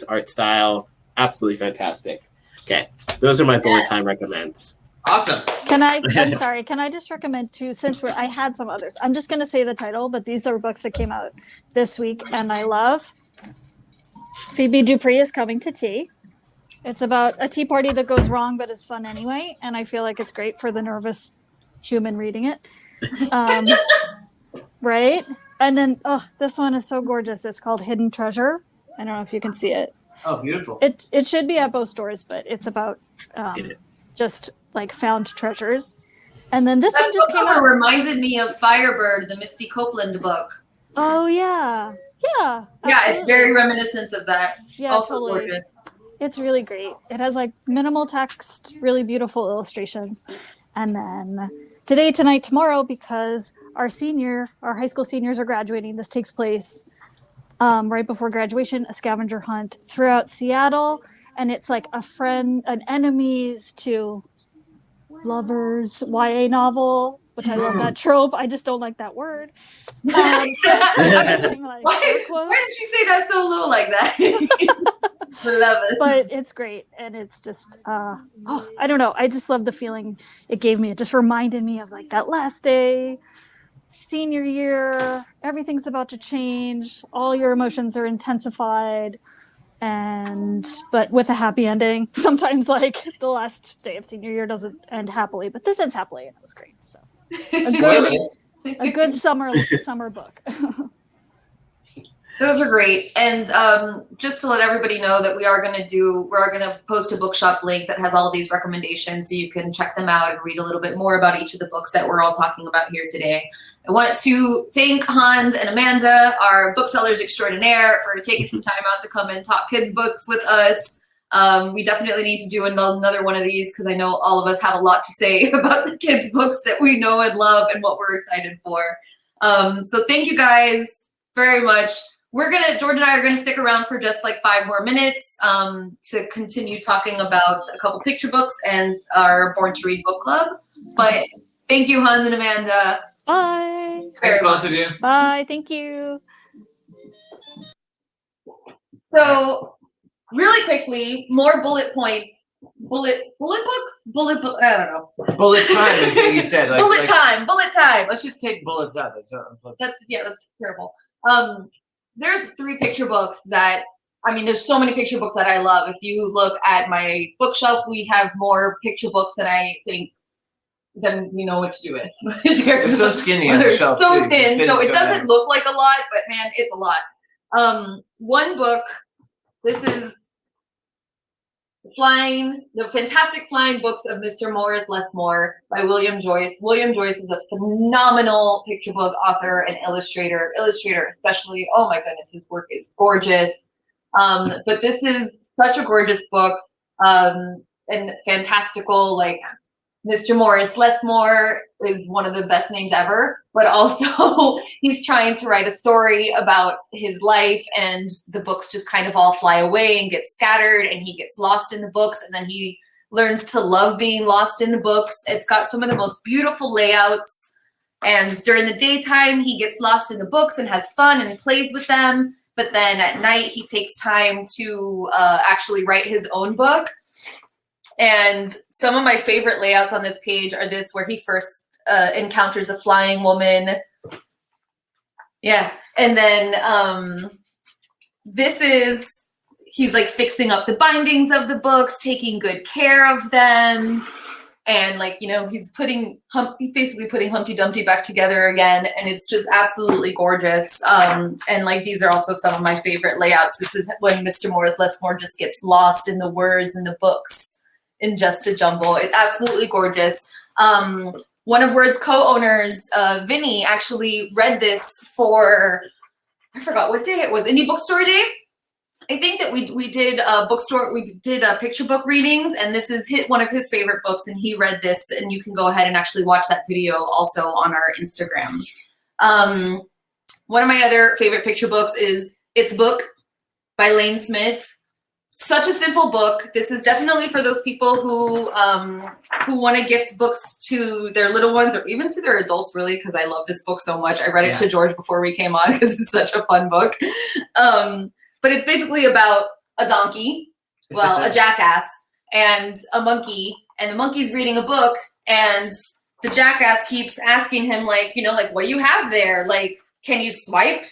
art style. Absolutely fantastic. Okay, those are my bullet time recommends. Awesome. I'm sorry. Can I just recommend two? Since I had some others. I'm just going to say the title, but these are books that came out this week, and I love Phoebe Dupree is coming to tea. It's about a tea party that goes wrong, but is fun anyway. And I feel like it's great for the nervous human reading it. Right? And then, this one is so gorgeous. It's called Hidden Treasure. I don't know if you can see it. Oh, beautiful. It should be at both stores, but it's about just like found treasures. And then this one just came out. Reminded me of Firebird, the Misty Copeland book. Oh, yeah. Yeah. Yeah, it's very reminiscent of that. Yeah, also totally. Gorgeous. It's really great. It has like minimal text, really beautiful illustrations. And then today, tonight, tomorrow, because our high school seniors are graduating. This takes place right before graduation, a scavenger hunt throughout Seattle. And it's like an enemies to lovers YA novel, which I love that trope. I just don't like that word. So it's using, like, why did you say that so low like that? Love it. But it's great, and it's just I don't know. I just love the feeling it gave me. It just reminded me of like that last day, senior year. Everything's about to change. All your emotions are intensified. But with a happy ending. Sometimes like the last day of senior year doesn't end happily, but this ends happily, and it was great. So a good summer book. Those are great. And just to let everybody know that we are going to post a bookshop link that has all of these recommendations so you can check them out and read a little bit more about each of the books that we're all talking about here today. I want to thank Hans and Amanda, our booksellers extraordinaire, for taking some time out to come and talk kids' books with us. We definitely need to do another one of these because I know all of us have a lot to say about the kids' books that we know and love and what we're excited for. So thank you guys very much. George and I are gonna stick around for just like 5 more minutes to continue talking about a couple picture books and our Born to Read book club. But thank you, Hans and Amanda. Bye. Thanks, both of you. Bye. Thank you. So really quickly, more bullet points. Bullet books? I don't know. Bullet time is what you said. Bullet time. Let's just take bullets out. That's terrible. There's 3 picture books there's so many picture books that I love. If you look at my bookshelf, we have more picture books that I think than we know what to do with. They're so skinny on the They're shelf. so too. thin, so it so doesn't bad. look like a lot, but man, it's a lot. One book, this is The Fantastic Flying Books of Mr. Morris Lesmore by William Joyce. William Joyce is a phenomenal picture book author and illustrator especially. Oh my goodness, his work is gorgeous. But this is such a gorgeous book and fantastical. Like, Mr. Morris Lesmore is one of the best names ever, but also he's trying to write a story about his life, and the books just kind of all fly away and get scattered, and he gets lost in the books, and then he learns to love being lost in the books. It's got some of the most beautiful layouts, and during the daytime, he gets lost in the books and has fun and plays with them, but then at night, he takes time to actually write his own book. And some of my favorite layouts on this page are this, where he first encounters a flying woman. Yeah. And then he's like fixing up the bindings of the books, taking good care of them. And he's basically putting Humpty Dumpty back together again. And it's just absolutely gorgeous. And these are also some of my favorite layouts. This is when Mr. Morris Lesmore just gets lost in the words in the books in just a jumble. It's absolutely gorgeous. One of Word's co-owners, Vinny, actually read this for, I forgot what day it was, Indie Bookstore Day. I think that we did picture book readings, and this is one of his favorite books, and he read this, and you can go ahead and actually watch that video also on our Instagram. One of my other favorite picture books is It's Book by Lane Smith. Such a simple book. This is definitely for those people who want to gift books to their little ones, or even to their adults, really, because I love this book so much. I read it to George before we came on because it's such a fun book. But it's basically about a donkey, a jackass, and a monkey. And the monkey's reading a book, and the jackass keeps asking him, what do you have there? Can you swipe?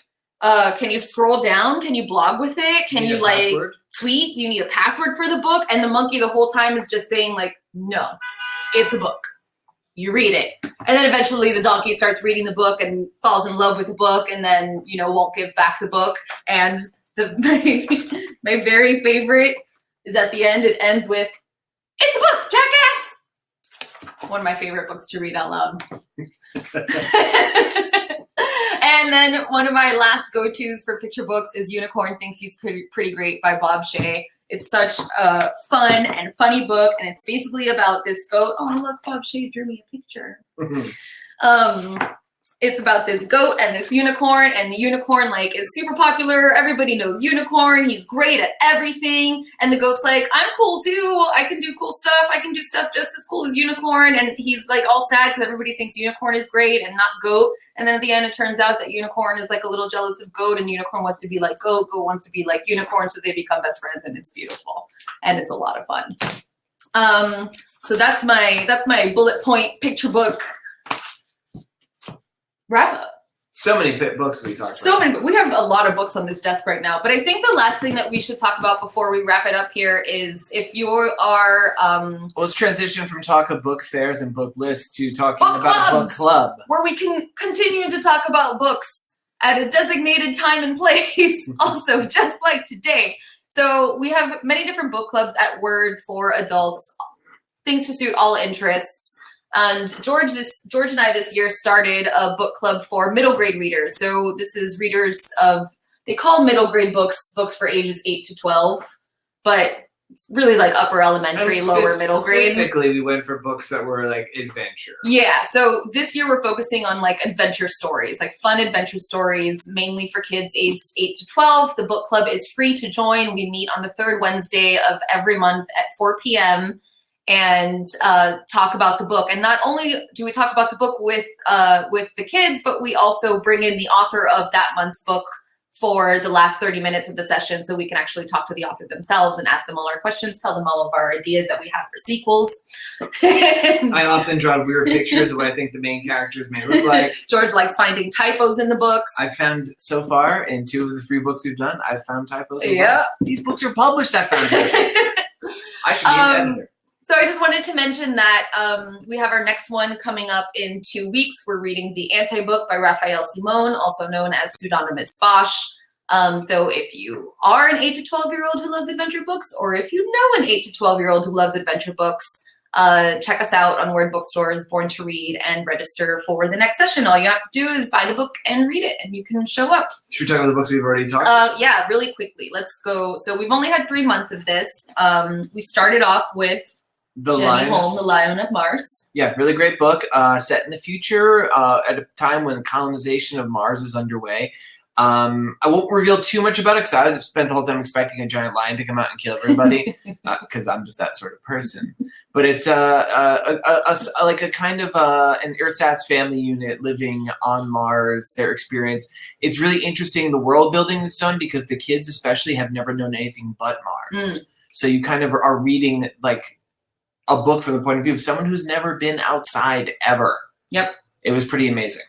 Can you scroll down? Can you blog with it? Can you like password? tweet? Do you need a password for the book? And the monkey the whole time is just saying like, no, it's a book. You read it. And then eventually the donkey starts reading the book and falls in love with the book and then, you know, won't give back the book. And my very favorite is at the end, it ends with, it's a book, jackass! One of my favorite books to read out loud. And then one of my last go-tos for picture books is Unicorn Thinks He's Pretty Great by Bob Shea. It's such a fun and funny book, and it's basically about this goat. Oh, look, Bob Shea drew me a picture. It's about this goat and this unicorn, and the unicorn like is super popular. Everybody knows Unicorn. He's great at everything. And the goat's like, I'm cool too. I can do cool stuff. I can do stuff just as cool as Unicorn. And he's like all sad because everybody thinks Unicorn is great and not goat. And then at the end, it turns out that Unicorn is like a little jealous of goat, and Unicorn wants to be like goat. Goat wants to be like Unicorn, so they become best friends, and it's beautiful. And it's a lot of fun. So that's my bullet point picture book wrap up. So many books we talked about. So many. We have a lot of books on this desk right now. But I think the last thing that we should talk about before we wrap it up here is if you are well, let's transition from talk of book fairs and book lists to talking book about a book club. where we can continue to talk about books at a designated time and place also, just like today. So we have many different book clubs at Word for adults, things to suit all interests. And George and I this year started a book club for middle grade readers. So this is readers of, they call middle grade books for ages 8 to 12, but it's really like upper elementary, lower middle grade. Specifically, we went for books that were like adventure. Yeah, so this year we're focusing on like adventure stories, like fun adventure stories, mainly for kids aged 8 to 12. The book club is free to join. We meet on the third Wednesday of every month at 4 p.m. and talk about the book. And not only do we talk about the book with the kids, but we also bring in the author of that month's book for the last 30 minutes of the session, so we can actually talk to the author themselves and ask them all our questions, tell them all of our ideas that we have for sequels. I often draw weird pictures of what I think the main characters may look like. George likes finding typos in the books. I found so far in 2 of the 3 books we've done, I've found typos. Yeah. These books are published. I found typos. I should be an editor. So I just wanted to mention that we have our next one coming up in 2 weeks. We're reading The Anti-Book by Raphael Simon, also known as Pseudonymous Bosch. So if you are an 8 to 12-year-old who loves adventure books, or if you know an 8 to 12-year-old who loves adventure books, check us out on Word Bookstores, Born to Read, and register for the next session. All you have to do is buy the book and read it, and you can show up. Should we talk about the books we've already talked about? Yeah, really quickly. Let's go. So we've only had 3 months of this. We started off with Jenny Holm, The Lion of Mars. Yeah, really great book. Set in the future at a time when colonization of Mars is underway. I won't reveal too much about it because I spent the whole time expecting a giant lion to come out and kill everybody because I'm just that sort of person. But it's like a kind of an ersatz family unit living on Mars, their experience. It's really interesting, the world building that's done, because the kids especially have never known anything but Mars. So you kind of are reading like a book from the point of view of someone who's never been outside ever. Yep. It was pretty amazing.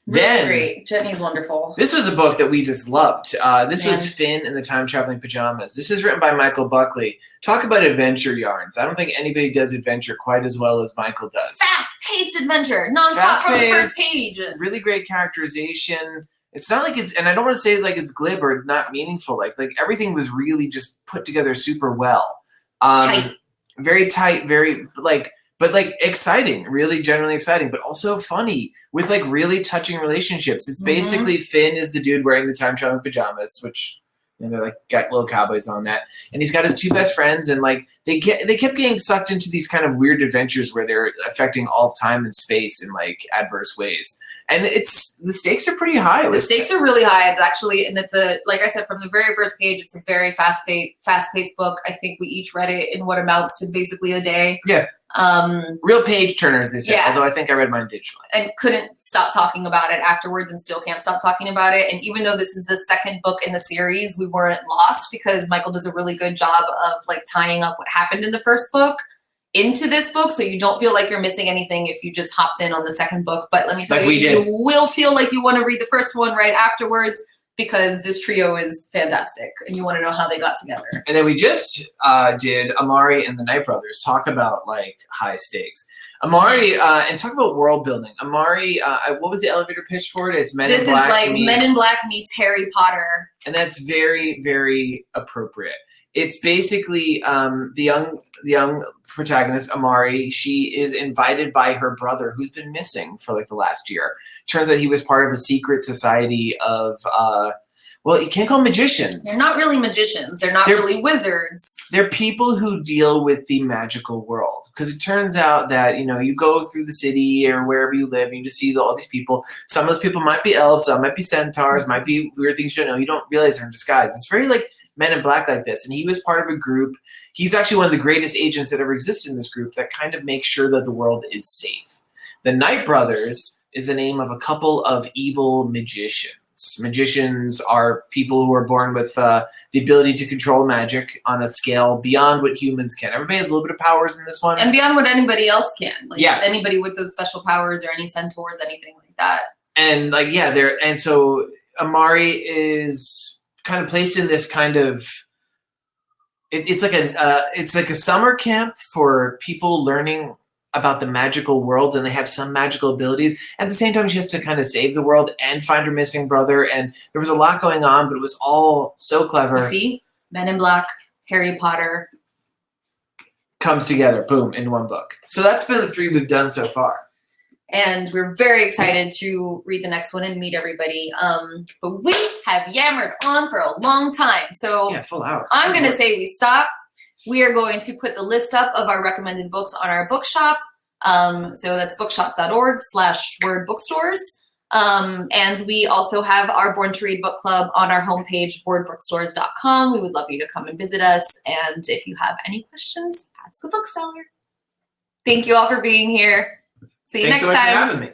Really then, great. Jenny's wonderful. This was a book that we just loved. This was Finn and the Time-Traveling Pajamas. This is written by Michael Buckley. Talk about adventure yarns. I don't think anybody does adventure quite as well as Michael does. Fast-paced adventure, nonstop from the first page. Really great characterization. It's not like it's, and I don't want to say like it's glib or not meaningful. Like everything was really just put together super well. Tight. Very tight, very but exciting, really generally exciting, but also funny with like really touching relationships. It's basically Finn is the dude wearing the time-traveling pajamas, which, you know, they're like got little cowboys on that. And he's got his 2 best friends, and like they kept getting sucked into these kind of weird adventures where they're affecting all time and space in like adverse ways. And the stakes are pretty high. The stakes are really high. It's actually, and it's like I said, from the very first page, it's a very fast-paced book. I think we each read it in what amounts to basically a day. Yeah. Real page turners, they said, although I think I read mine digitally. And couldn't stop talking about it afterwards and still can't stop talking about it. And even though this is the second book in the series, we weren't lost because Michael does a really good job of like tying up what happened in the first book into this book, so you don't feel like you're missing anything if you just hopped in on the second book. But let me tell you, you will feel like you want to read the first one right afterwards, because this trio is fantastic and you want to know how they got together. And then we just did Amari and the Knight Brothers. Talk about like high stakes. Amari, and talk about world building. Amari, what was the elevator pitch for it? It's Men This in is Black like meets, Men in Black meets Harry Potter. and that's very, very appropriate. It's basically the young protagonist, Amari. She is invited by her brother, who's been missing for like the last year. Turns out he was part of a secret society of, well, you can't call them magicians. They're not really magicians. They're not really wizards. They're people who deal with the magical world. Because it turns out that, you know, you go through the city or wherever you live and you just see all these people. Some of those people might be elves, some might be centaurs, might be weird things you don't know. You don't realize they're in disguise. It's very like Men in Black like this. And he was part of a group. He's actually one of the greatest agents that ever existed in this group that kind of makes sure that the world is safe. The Knight Brothers is the name of a couple of evil magicians. Magicians are people who are born with the ability to control magic on a scale beyond what humans can. Everybody has a little bit of powers in this one. And beyond what anybody else can. Like Yeah. anybody with those special powers or any centaurs, anything like that. And like, yeah, and so Amari is kind of placed in this kind of, it's like a summer camp for people learning about the magical world, and they have some magical abilities. At the same time, she has to kind of save the world and find her missing brother. And there was a lot going on, but it was all so clever. You see? Men in Black, Harry Potter. Comes together, boom, in one book. So that's been the 3 we've done so far. And we're very excited to read the next one and meet everybody. But we have yammered on for a long time. So Yeah, full hour. I'm going to say we stop. We are going to put the list up of our recommended books on our bookshop. So that's bookshop.org/word bookstores. And we also have our Born to Read book club on our homepage, wordbookstores.com. We would love you to come and visit us. And if you have any questions, ask a bookseller. Thank you all for being here. See you Thanks next so much time. for having me.